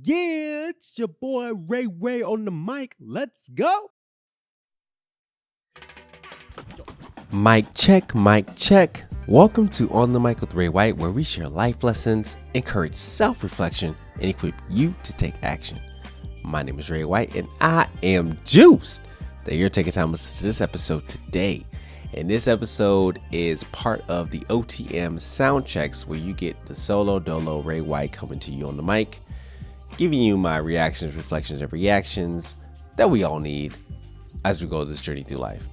Yeah, it's your boy Ray on the mic. Let's go. Mic check, mic check. Welcome to On the Mic with Ray White, where we share life lessons, encourage self-reflection, and equip you to take action. My name is Ray White, and I am juiced that you're taking time to listen to this episode today. And this episode is part of the OTM sound checks, where you get the solo dolo Ray White coming to you on the mic, giving you my reactions, reflections, and reactions that we all need as we go this journey through life.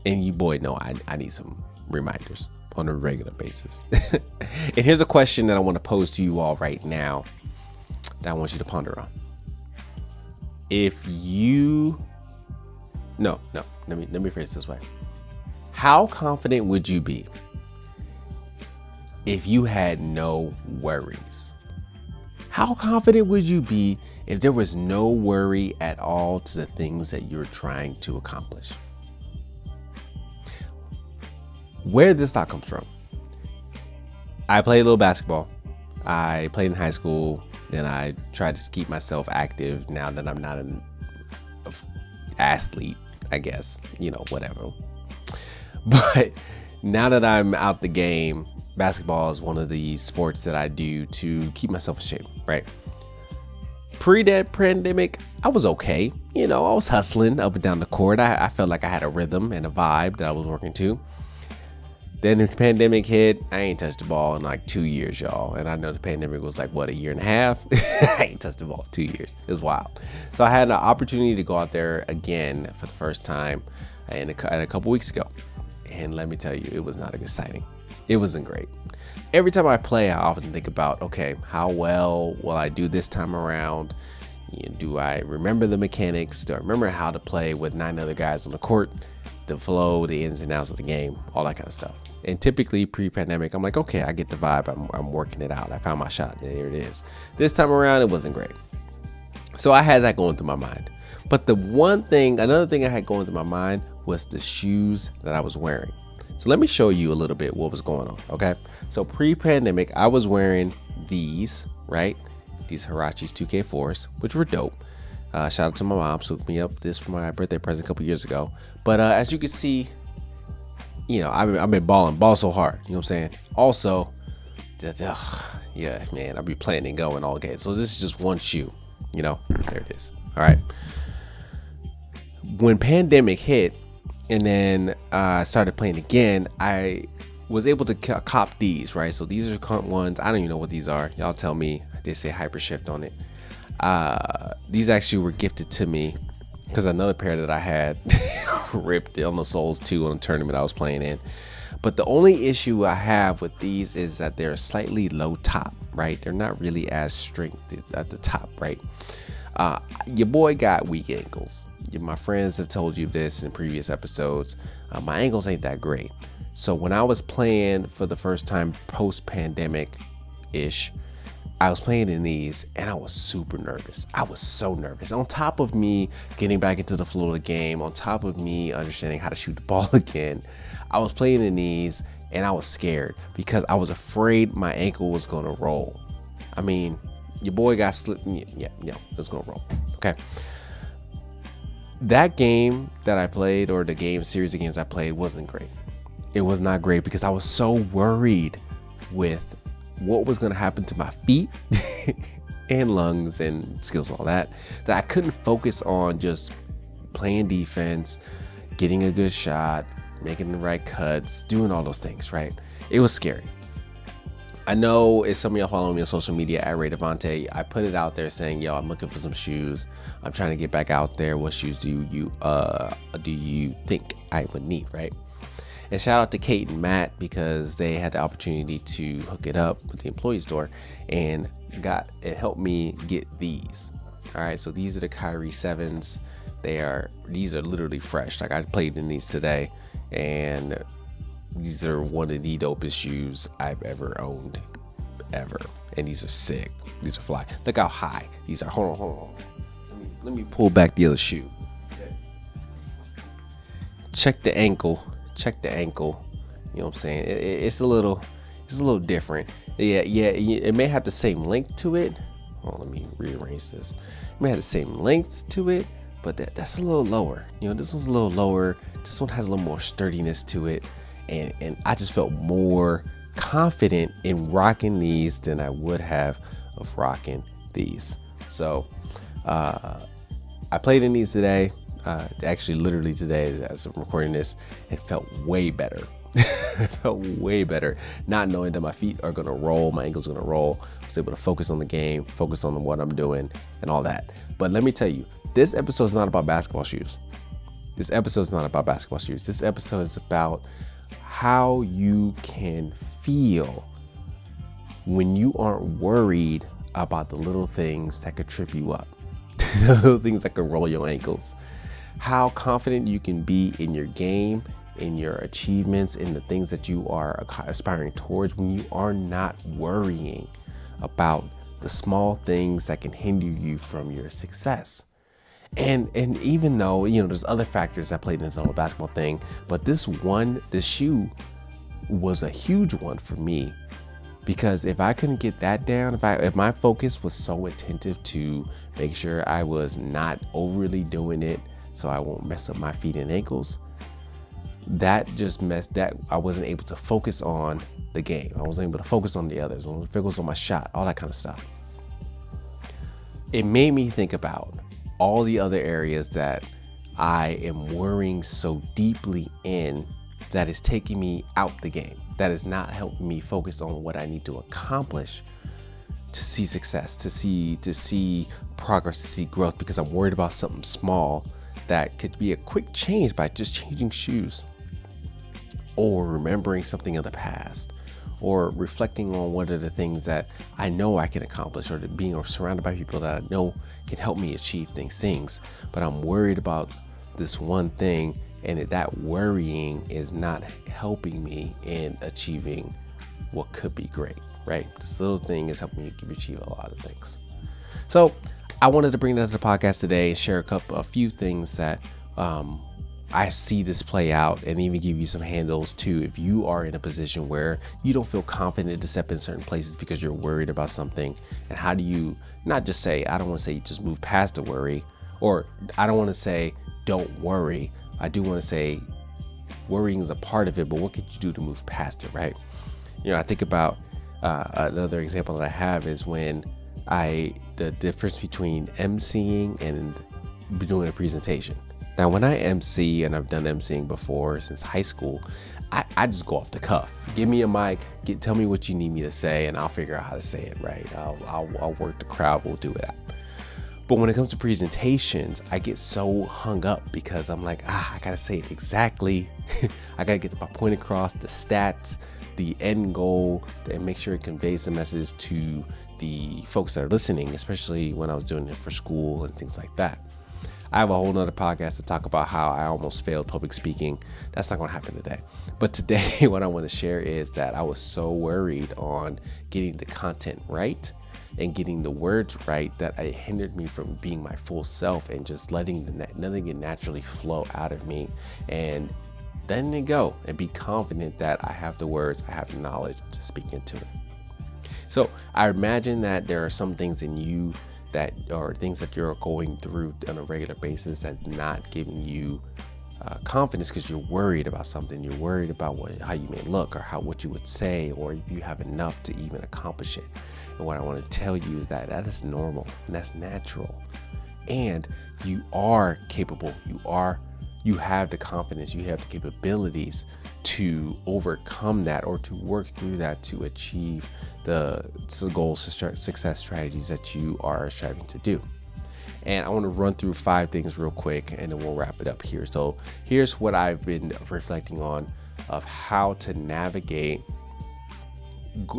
And you boy know I need some reminders on a regular basis. And here's a question that I want to pose to you all right now that I want you to ponder on. If you let me phrase it this way. How confident would you be if you had no worries? How confident would you be if there was no worry at all to the things that you're trying to accomplish? Where this thought comes from. I played a little basketball. I played in high school. Then I tried to keep myself active now that I'm not an athlete, I guess, whatever. But now that I'm out the game, basketball is one of the sports that I do to keep myself in shape, right? Pre-pandemic, I was okay. I was hustling up and down the court. I felt like I had a rhythm and a vibe that I was working to. Then the pandemic hit. I ain't touched the ball in like 2 years, y'all. And I know the pandemic was like, a year and a half? I ain't touched the ball in 2 years. It was wild. So I had an opportunity to go out there again for the first time a couple weeks ago. And let me tell you, it was not exciting. It wasn't great. Every time I play, I often think about, okay, how well will I do this time around? Do I remember the mechanics? Do I remember how to play with 9 other guys on the court? The flow, the ins and outs of the game, all that kind of stuff. And typically pre-pandemic, I'm like, okay, I get the vibe. I'm working it out. I found my shot. There it is. This time around, it wasn't great. So I had that going through my mind. But another thing I had going through my mind was the shoes that I was wearing. So let me show you a little bit what was going on. Okay. So pre-pandemic, I was wearing these, right? These Hirachis 2K4s, which were dope. Shout out to my mom, who hooked me up this for my birthday present a couple years ago. But as you can see, I've been ball so hard. You know what I'm saying? Also, yeah, man, I'll be playing and going all game. So this is just one shoe. There it is. All right. When pandemic hit, and then I started playing again, I was able to cop these, right? So these are the current ones. I don't even know what these are. Y'all tell me. They say Hypershift on it. These actually were gifted to me because another pair that I had ripped on the soles too on a tournament I was playing in. But the only issue I have with these is that they're slightly low top, right? They're not really as straight at the top, right? Your boy got weak ankles. My friends have told you this in previous episodes. My ankles ain't that great. So when I was playing for the first time post-pandemic-ish, I was playing in these and I was super nervous. I was so nervous. On top of me getting back into the flow of the game, on top of me understanding how to shoot the ball again, I was playing in these and I was scared because I was afraid my ankle was going to roll. I mean, your boy got slipped. Yeah, it was going to roll. Okay. That game that I played, or the series of games I played, wasn't great. It was not great because I was so worried with what was going to happen to my feet and lungs and skills and all that I couldn't focus on just playing defense, getting a good shot, making the right cuts, doing all those things, right? It was scary. I know if some of y'all follow me on social media at Ray Devontae, I put it out there saying, yo, I'm looking for some shoes. I'm trying to get back out there. What shoes do you think I would need, right? And shout out to Kate and Matt because they had the opportunity to hook it up with the employee store and it helped me get these. All right, so these are the Kyrie 7s. These are literally fresh. Like I played in these today, and these are one of the dopest shoes I've ever owned, ever. And these are sick. These are fly. Look how high these are. Hold on. Let me pull back the other shoe. Okay. Check the ankle. You know what I'm saying? It's a little different. Yeah. It may have the same length to it. Hold on, let me rearrange this. It may have the same length to it, but that's a little lower. This one's a little lower. This one has a little more sturdiness to it. And I just felt more confident in rocking these than I would have of rocking these. So I played in these today. Actually, literally today, as I'm recording this, it felt way better. It felt way better, not knowing that my feet are gonna roll, my ankles are gonna roll. I was able to focus on the game, focus on what I'm doing, and all that. But let me tell you, this episode is not about basketball shoes. This episode is not about basketball shoes. This episode is about how you can feel when you aren't worried about the little things that could trip you up, the little things that could roll your ankles. How confident you can be in your game, in your achievements, in the things that you are aspiring towards when you are not worrying about the small things that can hinder you from your success. And even though, there's other factors that played into the whole basketball thing, but this shoe was a huge one for me, because if I couldn't get that down, if my focus was so attentive to make sure I was not overly doing it so I won't mess up my feet and ankles, that I wasn't able to focus on the game. I wasn't able to focus on the others. I wasn't focus on my shot, all that kind of stuff. It made me think about all the other areas that I am worrying so deeply in that is taking me out the game, that is not helping me focus on what I need to accomplish to see success, to see progress, to see growth, because I'm worried about something small that could be a quick change by just changing shoes, or remembering something of the past, or reflecting on what are the things that I know I can accomplish, or being surrounded by people that I know can help me achieve things. But I'm worried about this one thing, and that worrying is not helping me in achieving what could be great, right? This little thing is helping me achieve a lot of things. So I wanted to bring that to the podcast today and share a few things that I see this play out, and even give you some handles too if you are in a position where you don't feel confident to step in certain places because you're worried about something. And how do you not just say, I don't want to say just move past the worry, or I don't want to say don't worry. I do want to say worrying is a part of it, but what could you do to move past it, right? I think about another example that I have is when the difference between emceeing and doing a presentation. Now, when I MC, and I've done emceeing before since high school, I just go off the cuff. Give me a mic, tell me what you need me to say, and I'll figure out how to say it right. I'll work the crowd, we'll do it out. But when it comes to presentations, I get so hung up because I'm like, I gotta say it exactly. I gotta get my point across, the stats, the end goal, and make sure it conveys the message to the folks that are listening, especially when I was doing it for school and things like that. I have a whole nother podcast to talk about how I almost failed public speaking. That's not going to happen today. But today, what I want to share is that I was so worried on getting the content right and getting the words right that it hindered me from being my full self and just letting it naturally flow out of me, and letting it go and be confident that I have the words, I have the knowledge to speak into it. So I imagine that there are some things in you that are things that you're going through on a regular basis that's not giving you confidence because you're worried about something. You're worried about how you may look, or what you would say, or if you have enough to even accomplish it. And what I want to tell you is that is normal and that's natural, and you are capable. You have the confidence, you have the capabilities to overcome that, or to work through that, to achieve the goals, success strategies that you are striving to do. And I want to run through 5 things real quick, and then we'll wrap it up here. So here's what I've been reflecting on of how to navigate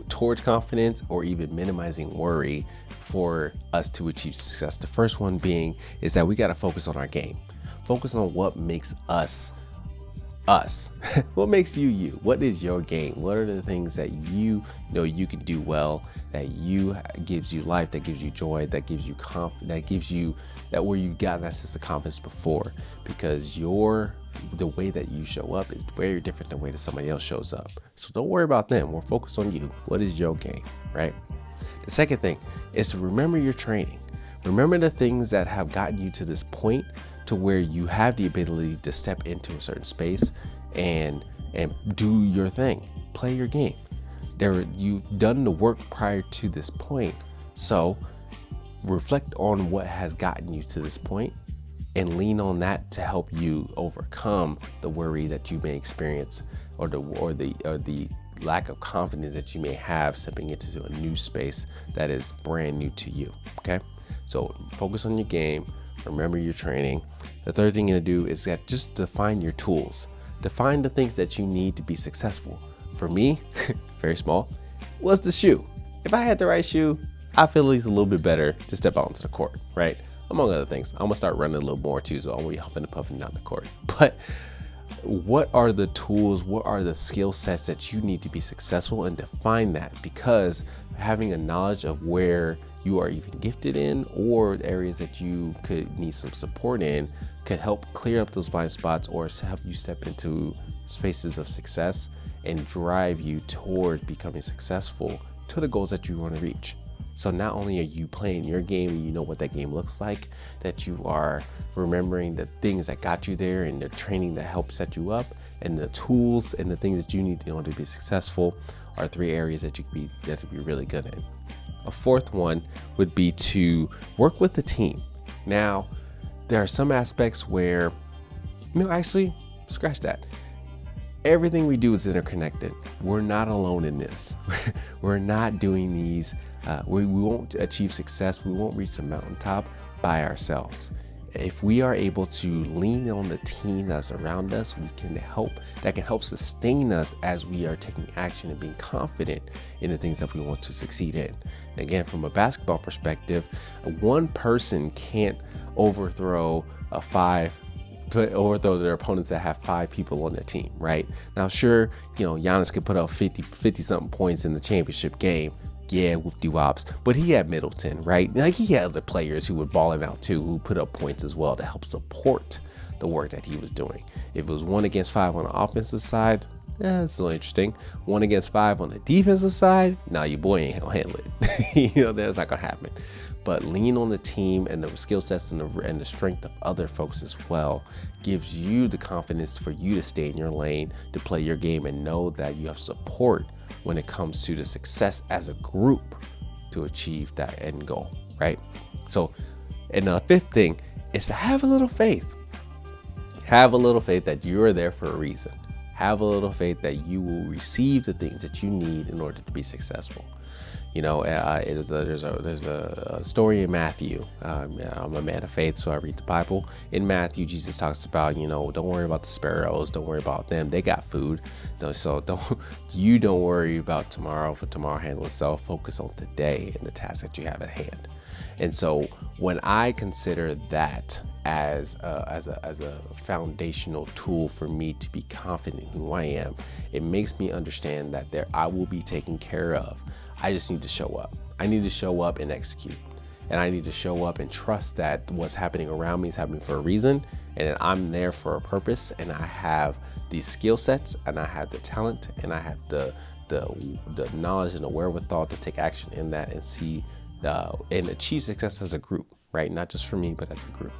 towards confidence, or even minimizing worry for us to achieve success. The first one being is that we got to focus on our game. Focus on what makes us. What makes you? What is your game? What are the things that you know you can do well, that gives you life, that gives you joy, that gives you confidence, that gives you that where you got that sense of confidence before? Because the way that you show up is very different than the way that somebody else shows up. So don't worry about them. We're focused on you. What is your game, right? The second thing is to remember your training. Remember the things that have gotten you to this point to where you have the ability to step into a certain space and do your thing, play your game. You've done the work prior to this point. So reflect on what has gotten you to this point and lean on that to help you overcome the worry that you may experience or the lack of confidence that you may have stepping into a new space that is brand new to you. Okay, so focus on your game, remember your training. The third thing to do is that just define your tools, define the things that you need to be successful. For me, very small, was the shoe. If I had the right shoe, I feel at least a little bit better to step out onto the court, right? Among other things, I'm gonna start running a little more too, so I'm gonna be huffing and puffing down the court. But what are the tools, what are the skill sets that you need to be successful, and define that, because having a knowledge of where you are even gifted in or areas that you could need some support in could help clear up those blind spots or help you step into spaces of success and drive you toward becoming successful to the goals that you want to reach. So not only are you playing your game and you know what that game looks like, that you are remembering the things that got you there and the training that helped set you up, and the tools and the things that you need in order to be successful are three areas that you'd be really good at. A fourth one would be to work with the team. Now, there are some aspects where, actually, scratch that. Everything we do is interconnected. We're not alone in this. We're not doing these. We won't achieve success. We won't reach the mountaintop by ourselves. If we are able to lean on the team that's around us, that can help sustain us as we are taking action and being confident in the things that we want to succeed in. Again, from a basketball perspective, one person can't overthrow their opponents that have 5 people on their team, right? Now, sure, Giannis could put up 50 something points in the championship game. Yeah, whoop-de-wops. But he had Middleton, right? Like, he had other players who would ball him out too, who put up points as well to help support the work that he was doing. If it was 1 against 5 on the offensive side, it's a little interesting. 1 against 5 on the defensive side, your boy ain't gonna handle it. That's not gonna happen. But lean on the team and the skill sets and the strength of other folks as well gives you the confidence for you to stay in your lane, to play your game, and know that you have support when it comes to the success as a group to achieve that end goal, right? So, and the fifth thing is to have a little faith. Have a little faith that you're there for a reason. Have a little faith that you will receive the things that you need in order to be successful. There's a story in Matthew. I'm a man of faith, so I read the Bible. In Matthew, Jesus talks about, don't worry about the sparrows. Don't worry about them. They got food. So don't worry about tomorrow, for tomorrow handle itself. Focus on today and the task that you have at hand. And so when I consider that as a foundational tool for me to be confident in who I am, it makes me understand that I will be taken care of. I just need to show up. I need to show up and execute. And I need to show up and trust that what's happening around me is happening for a reason, and that I'm there for a purpose, and I have these skill sets, and I have the talent, and I have the knowledge and the wherewithal to take action in that and see and achieve success as a group, right? Not just for me, but as a group.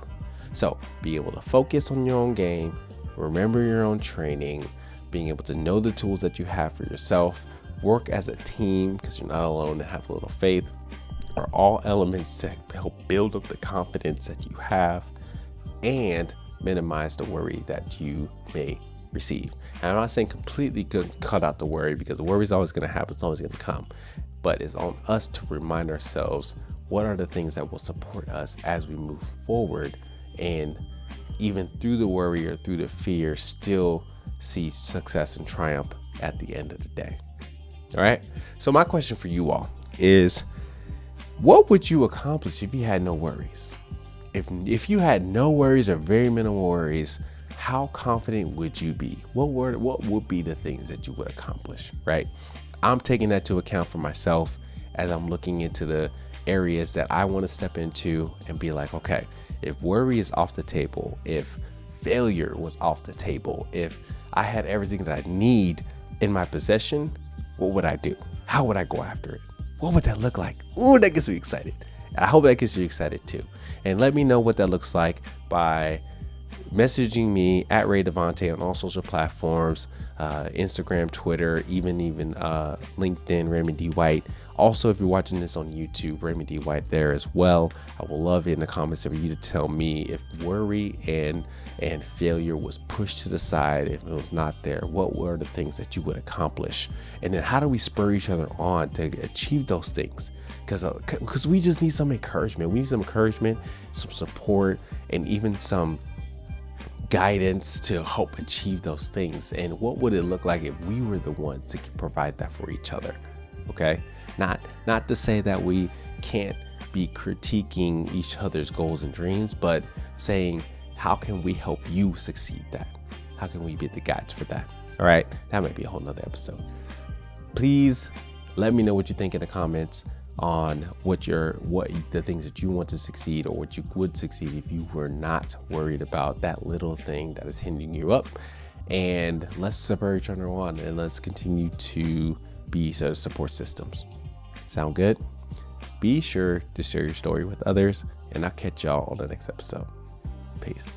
So be able to focus on your own game, remember your own training, being able to know the tools that you have for yourself, work as a team because you're not alone, and have a little faith are all elements to help build up the confidence that you have and minimize the worry that you may receive. And I'm not saying completely cut out the worry, because the worry is always going to happen, it's always going to come. But it's on us to remind ourselves what are the things that will support us as we move forward, and even through the worry or through the fear, still see success and triumph at the end of the day. All right. So my question for you all is, what would you accomplish if you had no worries? If you had no worries or very minimal worries, how confident would you be? What would be the things that you would accomplish, right? I'm taking that to account for myself as I'm looking into the areas that I want to step into and be like, okay, if worry is off the table, if failure was off the table, if I had everything that I need in my possession, what would I do? How would I go after it? What would that look like? Ooh, that gets me excited. I hope that gets you excited too. And let me know what that looks like by messaging me at Ray Devontae on all social platforms, Instagram, Twitter, even LinkedIn, Raymond D. White. Also, if you're watching this on YouTube, Raymond D. White there as well. I will love it in the comments for you to tell me if worry and failure was pushed to the side, if it was not there, what were the things that you would accomplish? And then how do we spur each other on to achieve those things? Because we just need some encouragement. We need some encouragement, some support, and even some guidance to help achieve those things. And what would it look like if we were the ones to provide that for each other? Okay, not to say that we can't be critiquing each other's goals and dreams, but saying, how can we help you succeed that? How can we be the guides for that? All right, that might be a whole nother episode. Please let me know what you think in the comments on what the things that you want to succeed, or what you would succeed if you were not worried about that little thing that is hindering you up. And let's support each other on, and let's continue to be support systems. Sound good? Be sure to share your story with others, and I'll catch y'all on the next episode. Peace.